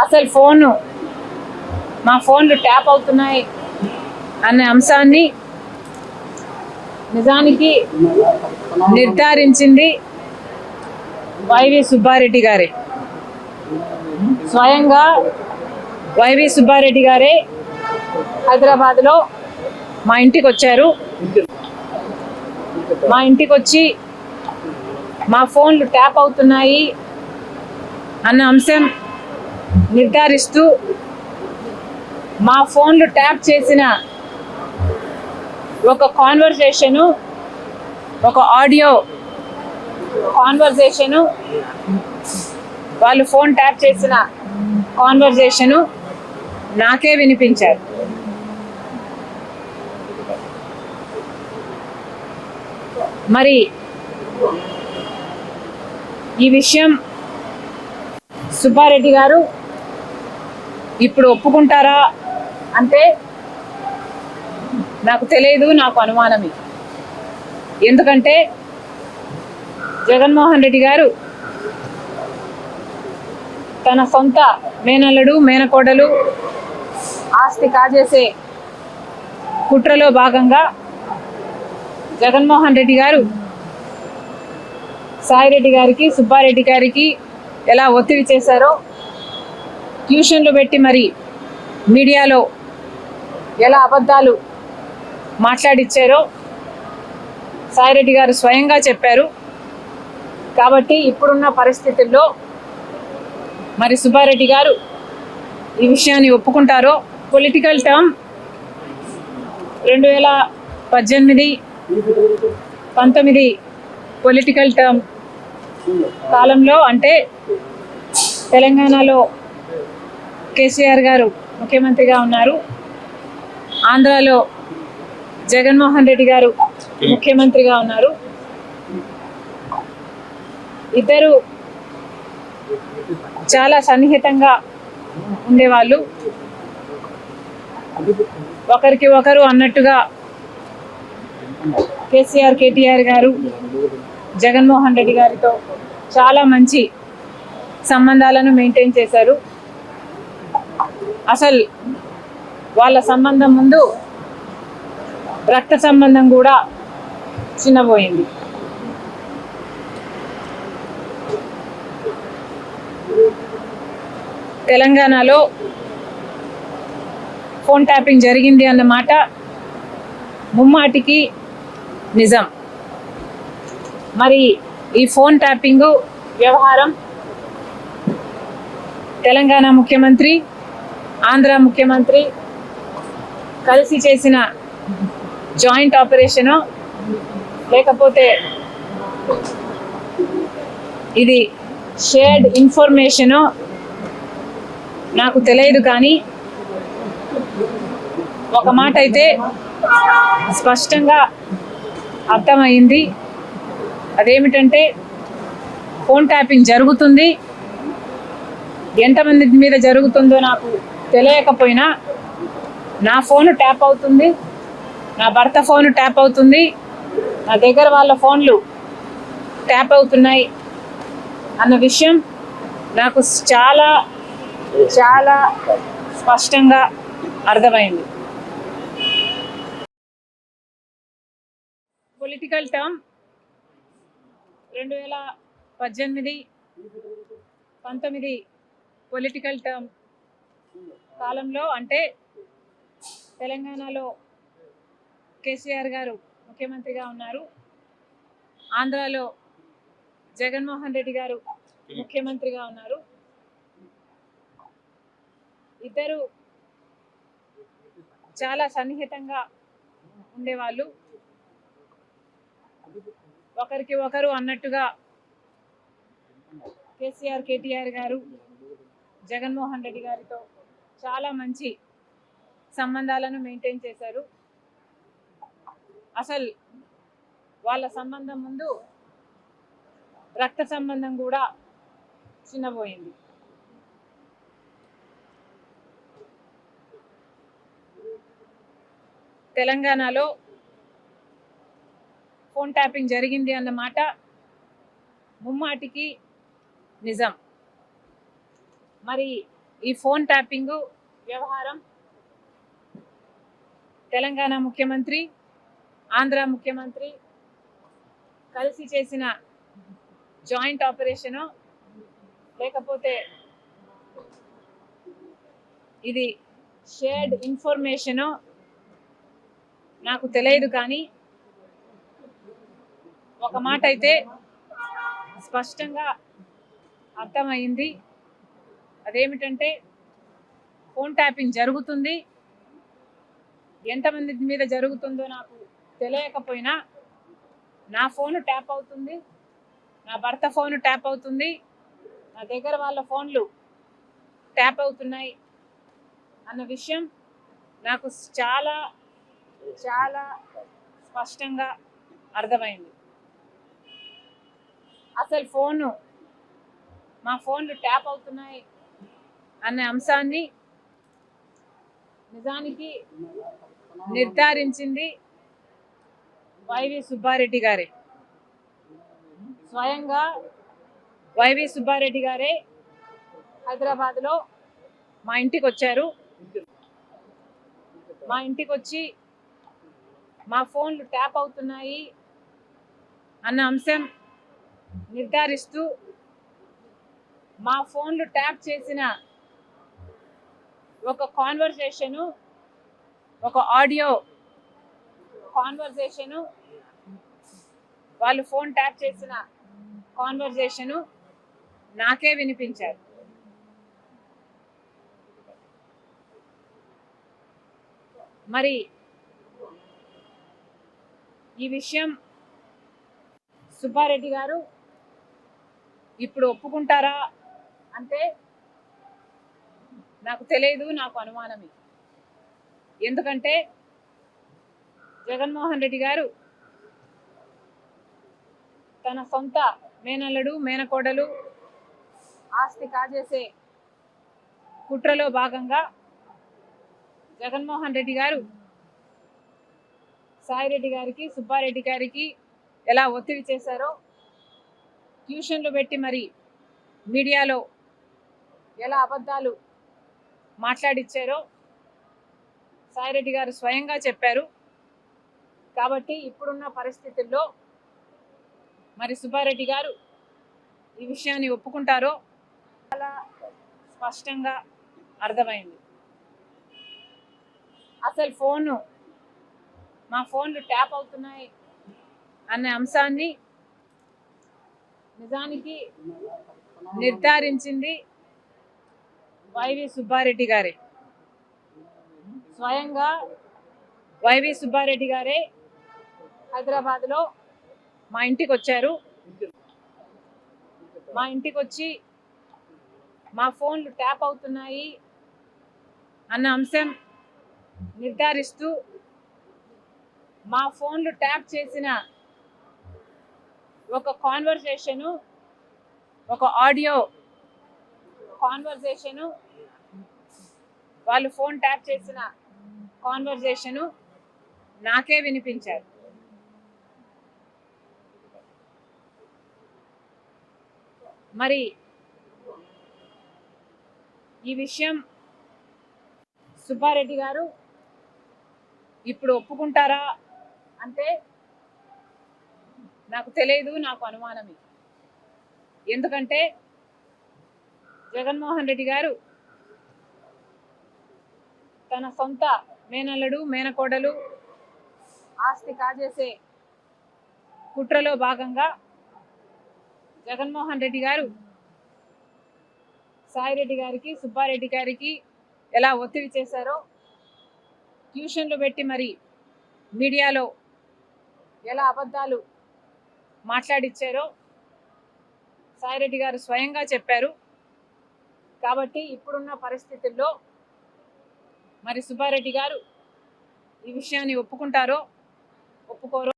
అసలు మా ఫోన్లు ట్యాప్ అవుతున్నాయి అనే అంశాన్ని నిజానికి నిర్ధారించింది వైవి సుబ్బారెడ్డి గారే. స్వయంగా వైవి సుబ్బారెడ్డి గారే హైదరాబాద్లో మా ఇంటికి వచ్చారు. మా ఇంటికి వచ్చి మా ఫోన్లు ట్యాప్ అవుతున్నాయి అన్న అంశం నిర్ధారిస్తూ మా ఫోన్లు ట్యాప్ చేసిన ఒక కాన్వర్జేషను, ఒక ఆడియో కాన్వర్జేషను, వాళ్ళు ఫోన్ ట్యాప్ చేసిన కాన్వర్జేషను నాకే వినిపించారు. మరి ఈ విషయం సుబ్బారెడ్డి గారు ఇప్పుడు ఒప్పుకుంటారా అంటే నాకు తెలియదు, నాకు అనుమానమే. ఎందుకంటే జగన్మోహన్ రెడ్డి గారు తన సొంత మేనల్లుడు మేనకోడలు ఆస్తి కాజేసే కుట్రలో భాగంగా జగన్మోహన్ రెడ్డి గారు సాయిరెడ్డి గారికి, సుబ్బారెడ్డి గారికి ఎలా ఒత్తిడి చేశారో, ట్యూషన్లు పెట్టి మరి మీడియాలో ఎలా అబద్ధాలు మాట్లాడిచ్చారో సాయిరెడ్డి గారు స్వయంగా చెప్పారు. కాబట్టి ఇప్పుడున్న పరిస్థితుల్లో మరి సుబ్బారెడ్డి గారు ఈ విషయాన్ని ఒప్పుకుంటారో. పొలిటికల్ టర్మ్ 2018-19 పొలిటికల్ టర్మ్ కాలంలో, అంటే తెలంగాణలో కేసీఆర్ గారు ముఖ్యమంత్రిగా ఉన్నారు, ఆంధ్రాలో జగన్మోహన్ రెడ్డి గారు ముఖ్యమంత్రిగా ఉన్నారు. ఇద్దరు చాలా సన్నిహితంగా ఉండేవాళ్ళు. ఒకరికి ఒకరు అన్నట్టుగా కేసీఆర్, కేటీఆర్ గారు జగన్మోహన్ రెడ్డి గారితో చాలా మంచి సంబంధాలను మెయింటైన్ చేశారు. అసలు వాళ్ళ సంబంధం ముందు రక్త సంబంధం కూడా చిన్నబోయింది. తెలంగాణలో ఫోన్ ట్యాపింగ్ జరిగింది అన్నమాట ముమ్మాటికి నిజం. మరి ఈ ఫోన్ ట్యాపింగ్ వ్యవహారం తెలంగాణ ముఖ్యమంత్రి, ఆంధ్ర ముఖ్యమంత్రి కలిసి చేసిన జాయింట్ ఆపరేషను, లేకపోతే ఇది షేర్డ్ ఇన్ఫర్మేషను నాకు తెలియదు. కానీ ఒక మాట అయితే స్పష్టంగా అర్థమైంది. అదేమిటంటే ఫోన్ ట్యాపింగ్ జరుగుతుంది. ఎంతమంది మీద జరుగుతుందో నాకు తెలియకపోయినా నా ఫోన్ ట్యాప్ అవుతుంది, నా భర్త ఫోన్ ట్యాప్ అవుతుంది, నా దగ్గర వాళ్ళ ఫోన్లు ట్యాప్ అవుతున్నాయి అన్న విషయం నాకు చాలా చాలా స్పష్టంగా అర్థమైంది. పొలిటికల్ టర్మ్ 2018-19 పొలిటికల్ టర్మ్ కాలంలో, అంటే తెలంగాణలో కేసీఆర్ గారు ముఖ్యమంత్రిగా ఉన్నారు, ఆంధ్రాలో జగన్మోహన్ రెడ్డి గారు ముఖ్యమంత్రిగా ఉన్నారు. ఇద్దరు చాలా సన్నిహితంగా ఉండేవాళ్ళు. ఒకరికి ఒకరు అన్నట్టుగా కేసీఆర్, కేటీఆర్ గారు జగన్మోహన్ రెడ్డి గారితో చాలా మంచి సంబంధాలను మెయింటైన్ చేశారు. అసలు వాళ్ళ సంబంధం ముందు రక్త సంబంధం కూడా చిన్నబోయింది. తెలంగాణలో ఫోన్ ట్యాపింగ్ జరిగింది అన్నమాట ముమ్మాటికి నిజం. మరి ఈ ఫోన్ ట్యాపింగ్ వ్యవహారం తెలంగాణ ముఖ్యమంత్రి, ఆంధ్ర ముఖ్యమంత్రి కలిసి చేసిన జాయింట్ ఆపరేషను, లేకపోతే ఇది షేర్డ్ ఇన్ఫర్మేషను నాకు తెలియదు. కానీ ఒక మాట అయితే స్పష్టంగా అర్థమైంది. అదేమిటంటే ఫోన్ ట్యాపింగ్ జరుగుతుంది. ఎంతమంది మీద జరుగుతుందో నాకు తెలియకపోయినా నా ఫోన్ ట్యాప్ అవుతుంది, నా భర్త ఫోన్ ట్యాప్ అవుతుంది, నా దగ్గర వాళ్ళ ఫోన్లు ట్యాప్ అవుతున్నాయి అన్న విషయం నాకు చాలా చాలా స్పష్టంగా అర్థమైంది. అసలు మా ఫోన్లు ట్యాప్ అవుతున్నాయి అనే అంశాన్ని నిజానికి నిర్ధారించింది వైవి సుబ్బారెడ్డి గారే. స్వయంగా వైవి సుబ్బారెడ్డి గారే హైదరాబాద్లో మా ఇంటికి వచ్చారు. మా ఇంటికి వచ్చి మా ఫోన్లు ట్యాప్ అవుతున్నాయి అన్న అంశం నిర్ధారిస్తూ మా ఫోన్లు ట్యాప్ చేసిన ఒక కాన్వర్సేషను, ఒక ఆడియో కాన్వర్సేషను, వాళ్ళు ఫోన్ ట్యాప్ చేసిన కాన్వర్సేషను నాకే వినిపించారు. మరి ఈ విషయం సుబ్బారెడ్డి గారు ఇప్పుడు ఒప్పుకుంటారా అంటే నాకు తెలియదు, నాకు అనుమానమే. ఎందుకంటే జగన్మోహన్ రెడ్డి గారు తన సొంత మేనల్లుడు, మేనకోడలు ఆస్తి కాజేసే కుట్రలో భాగంగా జగన్మోహన్ రెడ్డి గారు సాయిరెడ్డి గారికి, సుబ్బారెడ్డి గారికి ఎలా ఒత్తిడి చేశారో, ట్యూషన్లు పెట్టి మరి మీడియాలో ఎలా అబద్ధాలు మాట్లాడిచ్చారో సాయిరెడ్డి గారు స్వయంగా చెప్పారు. కాబట్టి ఇప్పుడున్న పరిస్థితుల్లో మరి సుబ్బారెడ్డి గారు ఈ విషయాన్ని ఒప్పుకుంటారో చాలా స్పష్టంగా అర్థమైంది. అసలు మా ఫోన్లు ట్యాప్ అవుతున్నాయి అనే అంశాన్ని నిజానికి నిర్ధారించింది వైవి సుబ్బారెడ్డి గారే. స్వయంగా వైవి సుబ్బారెడ్డి గారే హైదరాబాద్లో మా ఇంటికి వచ్చారు. మా ఇంటికి వచ్చి మా ఫోన్లు ట్యాప్ అవుతున్నాయి అన్న అంశం నిర్ధారిస్తూ మా ఫోన్లు ట్యాప్ చేసిన ఒక కాన్వర్సేషను, ఒక ఆడియో కాన్వర్సేషను, వాళ్ళు ఫోన్ ట్యాప్ చేసిన కాన్వర్సేషను నాకే వినిపించారు. మరి ఈ విషయం సుబ్బారెడ్డి గారు ఇప్పుడు ఒప్పుకుంటారా అంటే నాకు తెలియదు, నాకు అనుమానమే. ఎందుకంటే జగన్మోహన్ రెడ్డి గారు తన సొంత మేనల్లుడు, మేనకోడలు ఆస్తి కాజేసే కుట్రలో భాగంగా జగన్మోహన్ రెడ్డి గారు సాయిరెడ్డి గారికి, సుబ్బారెడ్డి గారికి ఎలా ఒత్తిడి చేశారో, ట్యూషన్లు పెట్టి మరి మీడియాలో ఎలా అబద్ధాలు మాట్లాడిచ్చారో సాయిరెడ్డి గారు స్వయంగా చెప్పారు. కాబట్టి ఇప్పుడున్న పరిస్థితుల్లో మరి సుబ్బారెడ్డి గారు ఈ విషయాన్ని ఒప్పుకుంటారో ఒప్పుకోరో